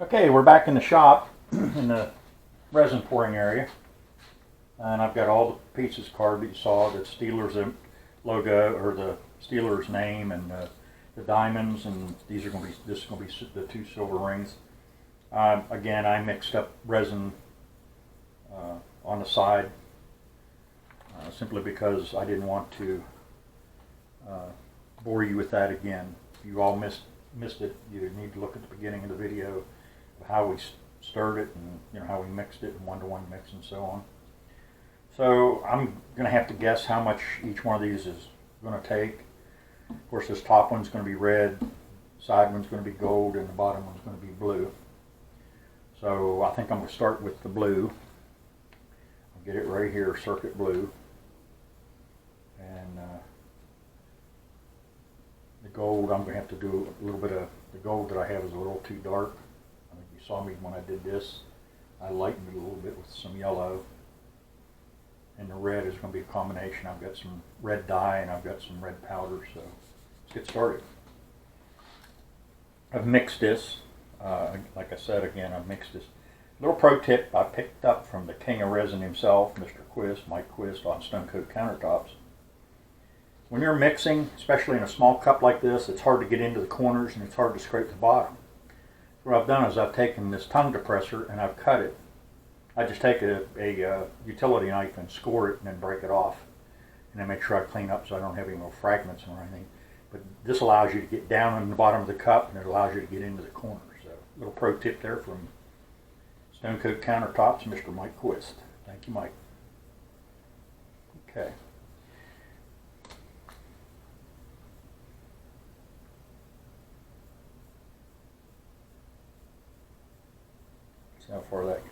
Okay, we're back in the shop in the resin pouring area, and I've got all the pieces carved that you saw, the Steelers logo or the Steelers name, and the diamonds, and these are going to be this is going to be the two silver rings. Again, I mixed up resin on the side simply because I didn't want to bore you with that again. If you all missed it, you need to look at the beginning of the video of how we stirred it and how we mixed it and one-to-one mix and so on. So I'm going to have to guess how much each one of these is going to take. Of course, this top one's going to be red, side one's going to be gold, and the bottom one's going to be blue. So I think I'm going to start with the blue. I'll get it right here, circuit blue. And the gold, I'm going to have to do a little bit of, the gold that I have is a little too dark. I think you saw me when I did this. I lightened it a little bit with some yellow. And the red is going to be a combination. I've got some red dye and I've got some red powder, so let's get started. I've mixed this. Like I said again, I've mixed this. Little pro tip I picked up from the king of resin himself, Mr. Quist, Mike Quist, on Stone Coat Countertops. When you're mixing, especially in a small cup like this, it's hard to get into the corners and it's hard to scrape the bottom. So what I've done is I've taken this tongue depressor and I've cut it. I just take a utility knife and score it and then break it off. And then make sure I clean up so I don't have any little fragments or anything. But this allows you to get down in the bottom of the cup and it allows you to get into the corners. So a little pro tip there from Stone Coat Countertops, Mr. Mike Quist. Thank you, Mike. Okay. See how far that goes.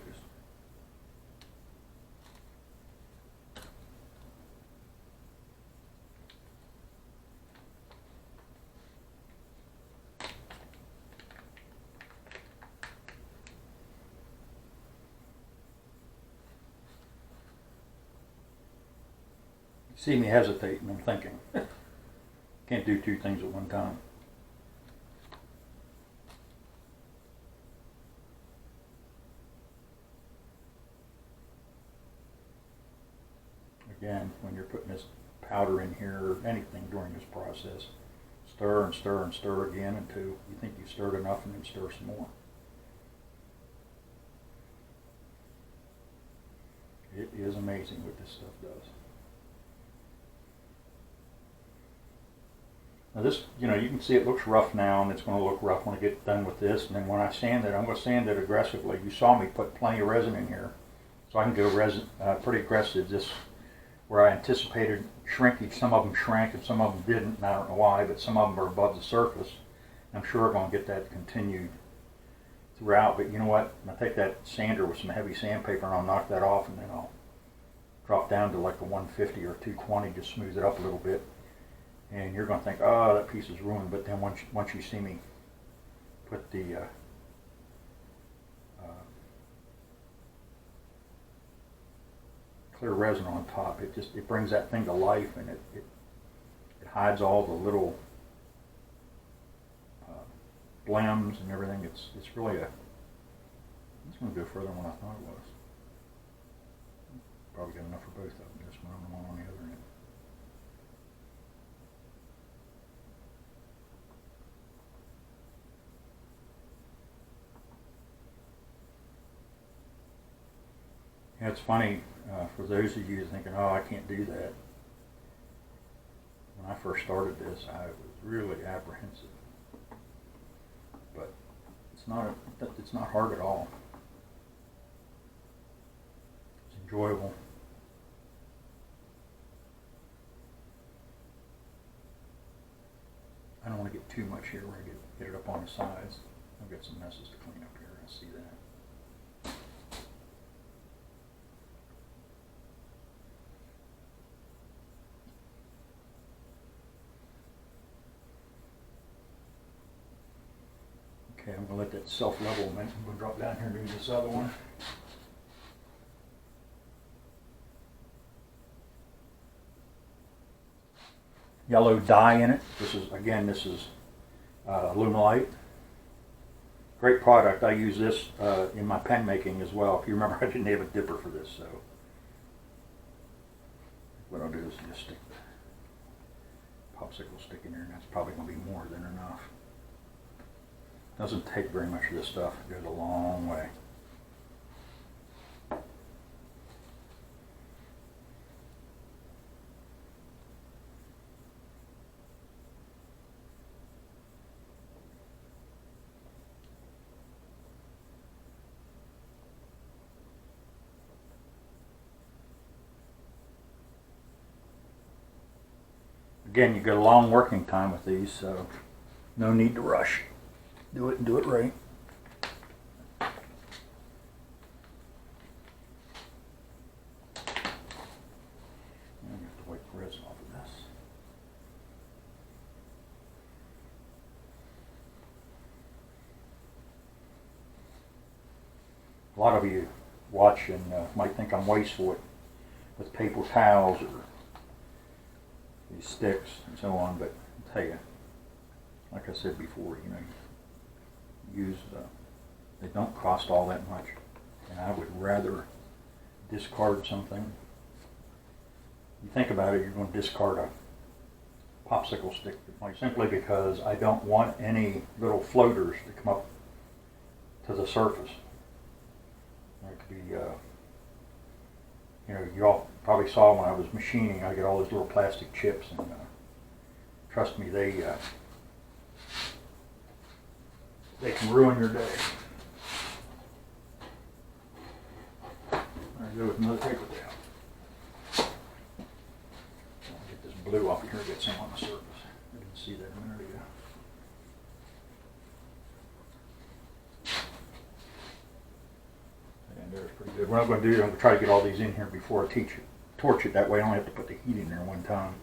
See me hesitate and I'm thinking, can't do two things at one time. Again, when you're putting this powder in here or anything during this process, stir and stir and stir again until you think you've stirred enough and then stir some more. It is amazing what this stuff does. Now this, you can see it looks rough now, and it's going to look rough when I get done with this. And then when I sand it, I'm going to sand it aggressively. You saw me put plenty of resin in here, so I can go resin pretty aggressive. This, where I anticipated shrinkage, some of them shrank and some of them didn't, and I don't know why, but some of them are above the surface. I'm sure I'm going to get that continued throughout. But you know what? I'll take that sander with some heavy sandpaper and I'll knock that off, and then I'll drop down to like a 150 or 220, just smooth it up a little bit. And you're going to think, oh, that piece is ruined. But then once you see me put the clear resin on top, it brings that thing to life, and it hides all the little blems and everything. It's really it's going to go further than what I thought it was. Probably got enough for both of them. This one and one on the other end. Yeah, it's funny, for those of you thinking, oh, I can't do that. When I first started this, I was really apprehensive. But it's not hard at all. It's enjoyable. I don't want to get too much here where I get it up on the sides. I've got some messes to clean up here, I see that. Okay, I'm going to let that self-level a minute. I'm going to drop down here and do this other one. Yellow dye in it. This is Alumilite. Great product. I use this in my pen making as well. If you remember, I didn't have a dipper for this, so what I'll do is just stick the popsicle stick in there, and that's probably going to be more than enough. Doesn't take very much of this stuff. It goes a long way. Again, you get a long working time with these, so no need to rush. Do it and do it right. I have to wipe the resin off of this. A lot of you watching might think I'm wasteful with paper towels or these sticks and so on, but I'll tell you, like I said before, use they don't cost all that much, and I would rather discard something. You think about it, you're going to discard a popsicle stick simply because I don't want any little floaters to come up to the surface. There could be you all probably saw when I was machining, I get all these little plastic chips, and trust me, they can ruin your day. There I go with another paper towel. I'll get this blue off here, get some on the surface. I didn't see that a minute ago. And there's pretty good. What I'm going to do, I'm going to try to get all these in here before I torch it. That way I don't have to put the heat in there one time.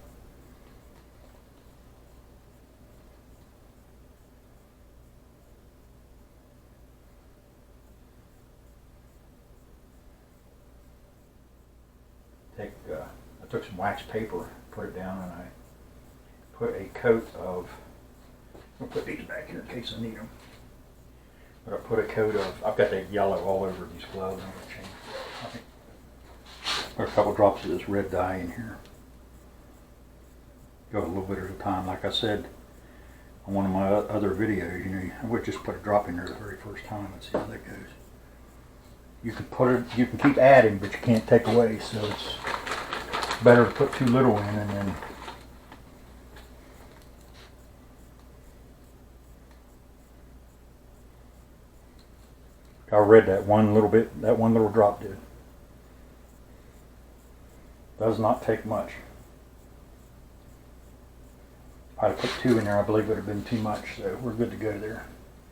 I took some wax paper, put it down, and I put a coat of, I'll put these back here in case I need them. But I put a coat of, I've got that yellow all over these gloves. I'm going to change it. I think put a couple drops of this red dye in here. Go a little bit at a time. Like I said on one of my other videos, I would just put a drop in there the very first time and see how that goes. You can keep adding, but you can't take away, so it's better to put too little in and then I read that one little drop did. Does not take much. If I put 2 in there, I believe it would have been too much, so we're good to go there.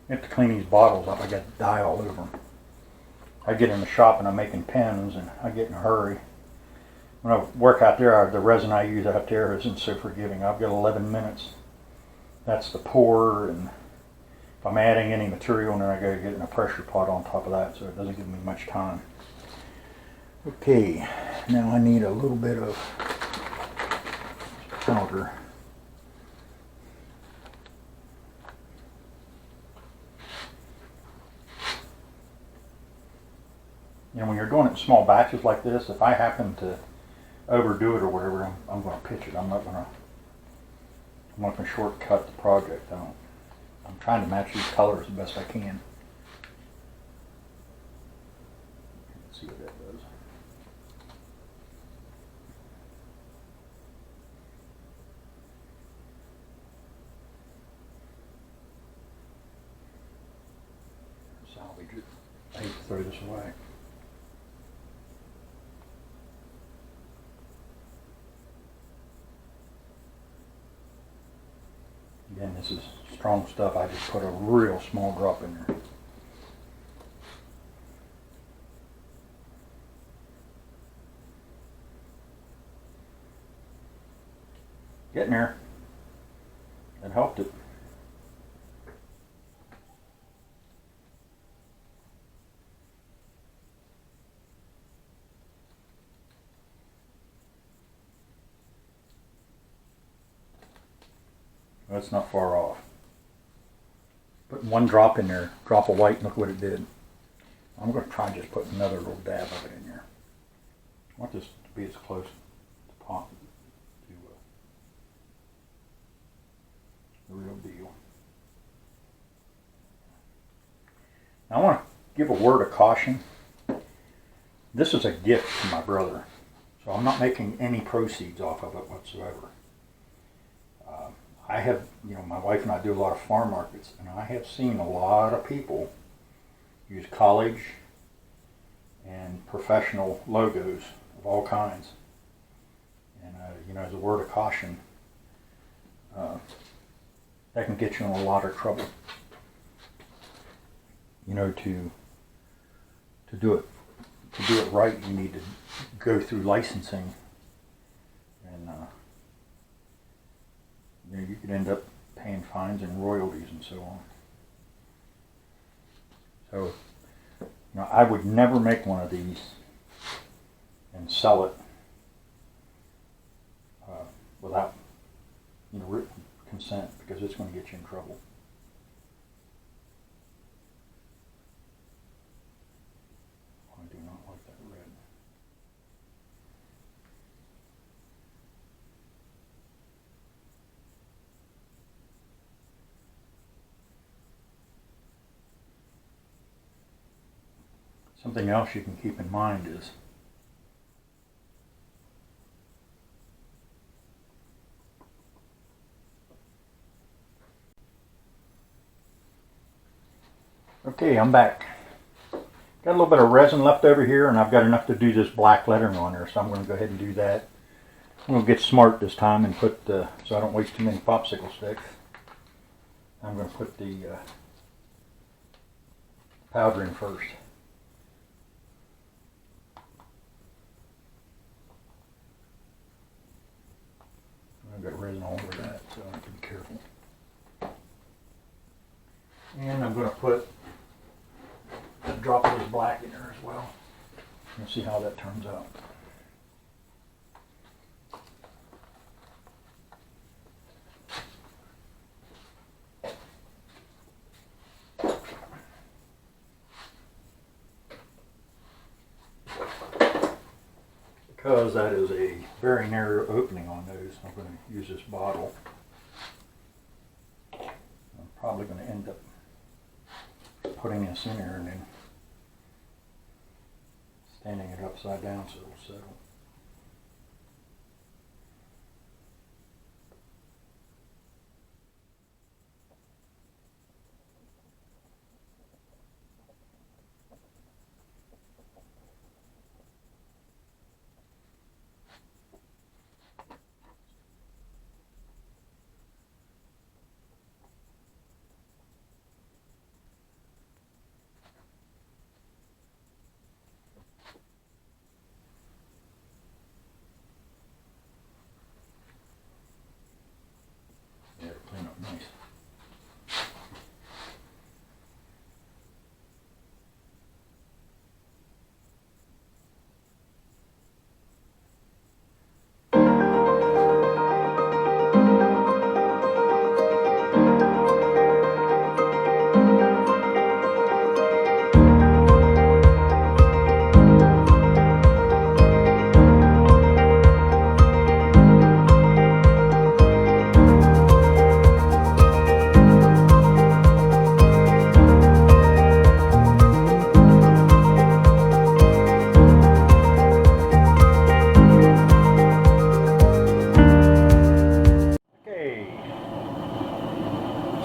You have to clean these bottles up. I got dye all over them. I get in the shop and I'm making pens and I get in a hurry. When I work out there, the resin I use out there isn't so forgiving. I've got 11 minutes. That's the pour, and if I'm adding any material in there, I gotta get in a pressure pot on top of that, so it doesn't give me much time. Okay, now I need a little bit of powder. And when you're doing it in small batches like this, if I happen to overdo it or whatever, I'm going to pitch it. I'm not going to shortcut the project. I'm trying to match these colors the best I can. Let's see what that does. Salvage it. I hate to throw this away. Again, this is strong stuff. I just put a real small drop in there. Getting there. That helped it. That's not far off. Putting one drop in there, drop of white, and look what it did. I'm going to try and just put another little dab of it in there. I want this to be as close to pot to the real deal. Now I want to give a word of caution. This is a gift from my brother, so I'm not making any proceeds off of it whatsoever. I have, my wife and I do a lot of farm markets, and I have seen a lot of people use college and professional logos of all kinds. And, as a word of caution, that can get you in a lot of trouble. To do it right, you need to go through licensing, and you could end up paying fines and royalties and so on. So, I would never make one of these and sell it without written consent, because it's going to get you in trouble. I do not like that red. Something else you can keep in mind is okay, I'm back. Got a little bit of resin left over here, and I've got enough to do this black lettering on there, so I'm going to go ahead and do that. I'm going to get smart this time and put so I don't waste too many popsicle sticks. I'm going to put the powder in first. I've got resin all over that, so I have to be careful. And I'm going to put a drop of this black in there as well. We'll see how that turns out. Because that is a very narrow opening on those, I'm going to use this bottle. I'm probably going to end up putting this in there and then standing it upside down so it'll settle. Yeah, it'll clean up nice.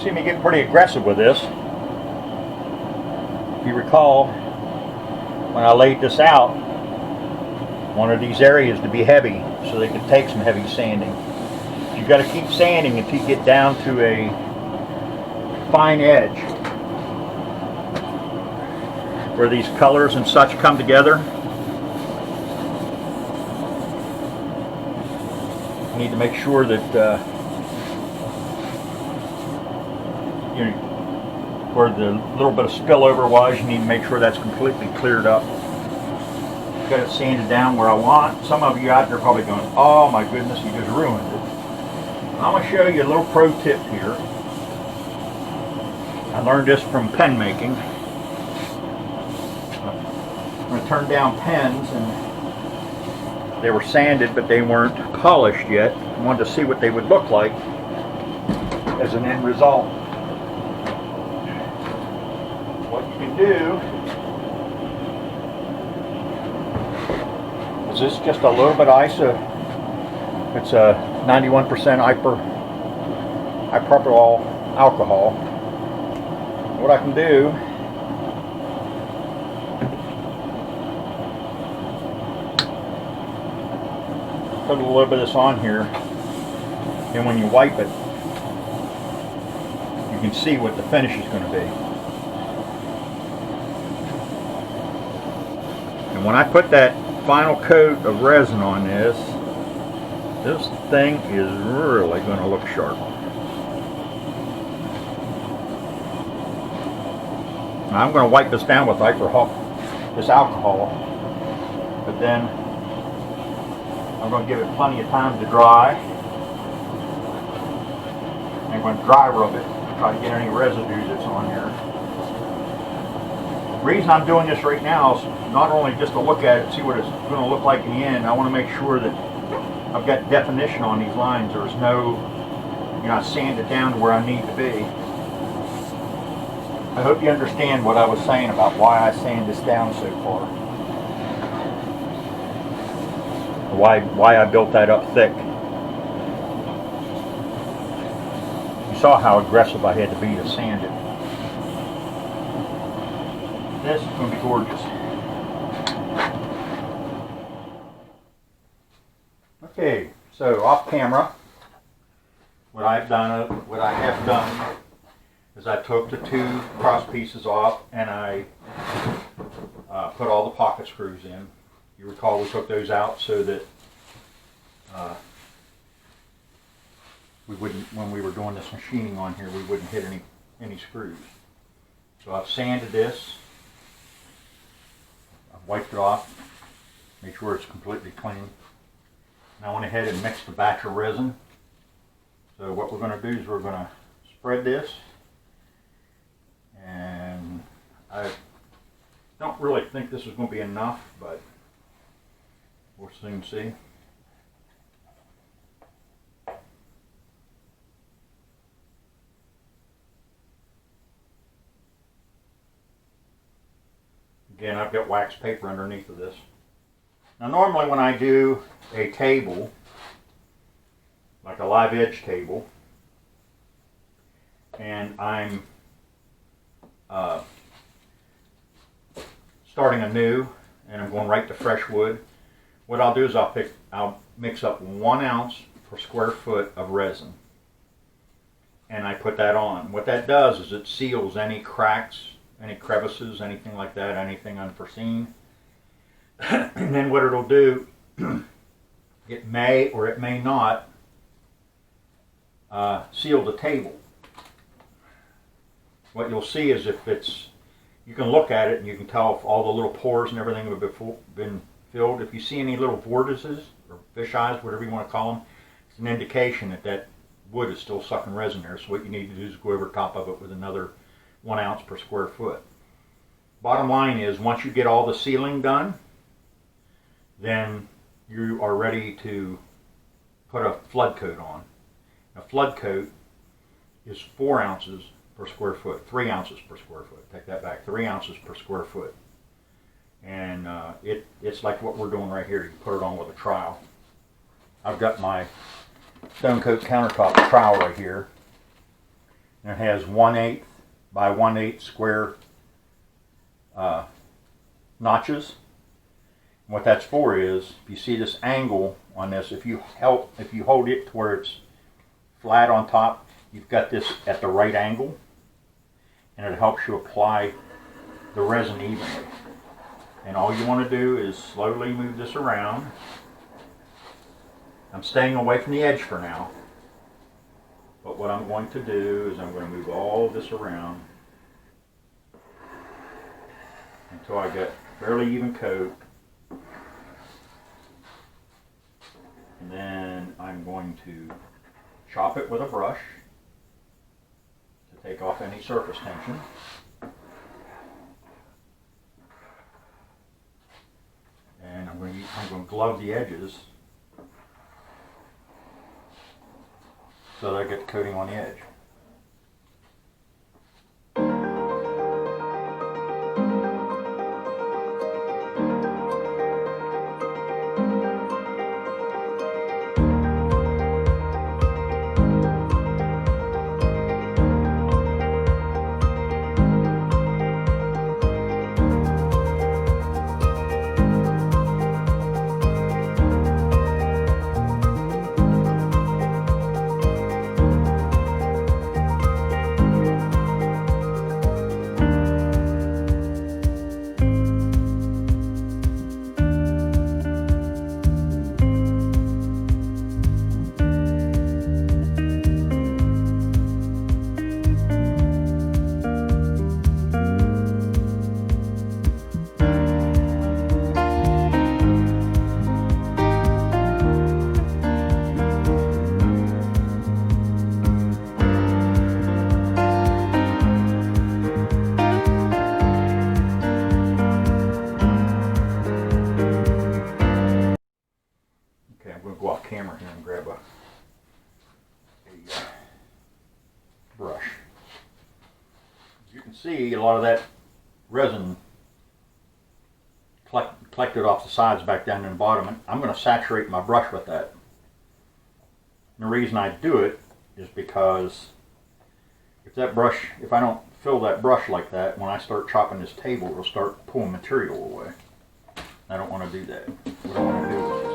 See me getting pretty aggressive with this. If you recall, when I laid this out, wanted these areas to be heavy so they could take some heavy sanding. You've got to keep sanding until you get down to a fine edge where these colors and such come together. You need to make sure that where the little bit of spillover was, you need to make sure that's completely cleared up. Got it sanded down where I want. Some of you out there are probably going, oh my goodness, you just ruined it. I'm going to show you a little pro tip here. I learned this from pen making. I'm going to turn down pens, and they were sanded, but they weren't polished yet. I wanted to see what they would look like as an end result. What you can do is this just a little bit of it's a 91% isopropyl alcohol. What I can do put a little bit of this on here, and when you wipe it, you can see what the finish is going to be. And when I put that final coat of resin on this thing is really going to look sharp. Now I'm going to wipe this down with this alcohol, but then I'm going to give it plenty of time to dry. I'm going to dry rub it, try to get any residue that's on here. The reason I'm doing this right now is not only just to look at it, see what it's going to look like in the end. I want to make sure that I've got definition on these lines. There's no, I sand it down to where I need to be. I hope you understand what I was saying about why I sand this down so far. Why I built that up thick. You saw how aggressive I had to be to sand it. This is going to be gorgeous. Okay, so off camera, what I have done is I took the two cross pieces off and I put all the pocket screws in. You recall we took those out so that we wouldn't, when we were doing this machining on here, we wouldn't hit any screws. So I've sanded this, I've wiped it off, make sure it's completely clean. And I went ahead and mixed a batch of resin. So what we're going to do is we're going to spread this, and I don't really think this is going to be enough, but we'll soon see. Again, I've got wax paper underneath of this. Now normally when I do a table, like a live edge table, and I'm starting anew and I'm going right to fresh wood, what I'll do is I'll mix up 1 ounce per square foot of resin, and I put that on. What that does is it seals any cracks, any crevices, anything like that, anything unforeseen. And then what it'll do, it may or it may not seal the table. What you'll see is if it's, you can look at it and you can tell if all the little pores and everything have been filled. If you see any little vortices or fish eyes, whatever you want to call them, it's an indication that that wood is still sucking resin there. So what you need to do is go over top of it with another 1 ounce per square foot. Bottom line is, once you get all the sealing done, then you are ready to put a flood coat on. A flood coat is 4 ounces per square foot, 3 ounces per square foot. Take that back, 3 ounces per square foot. And it's like what we're doing right here. You put it on with a trowel. I've got my Stone Coat countertop trowel right here. And it has 1/8 by 1/8 square notches. And what that's for is, if you see this angle on this, if you hold it to where it's flat on top, you've got this at the right angle, and it helps you apply the resin evenly. And all you want to do is slowly move this around. I'm staying away from the edge for now, but what I'm going to do is I'm going to move all this around until I get fairly even coat. And then I'm going to chop it with a brush to Take off any surface tension. And I'm going to glove the edges so that I get the coating on the edge. Okay, I'm going to go off camera here and grab a brush. As you can see, a lot of that resin collected off the sides back down in the bottom, and I'm going to saturate my brush with that. And the reason I do it is because if I don't fill that brush like that, when I start chopping this table, it'll start pulling material away. I don't want to do that. What I want to do is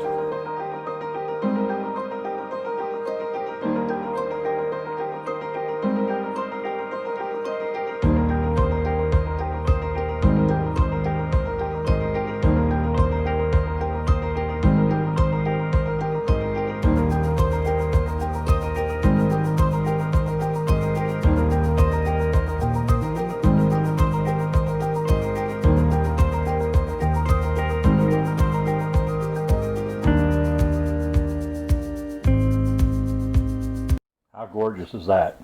how gorgeous is that?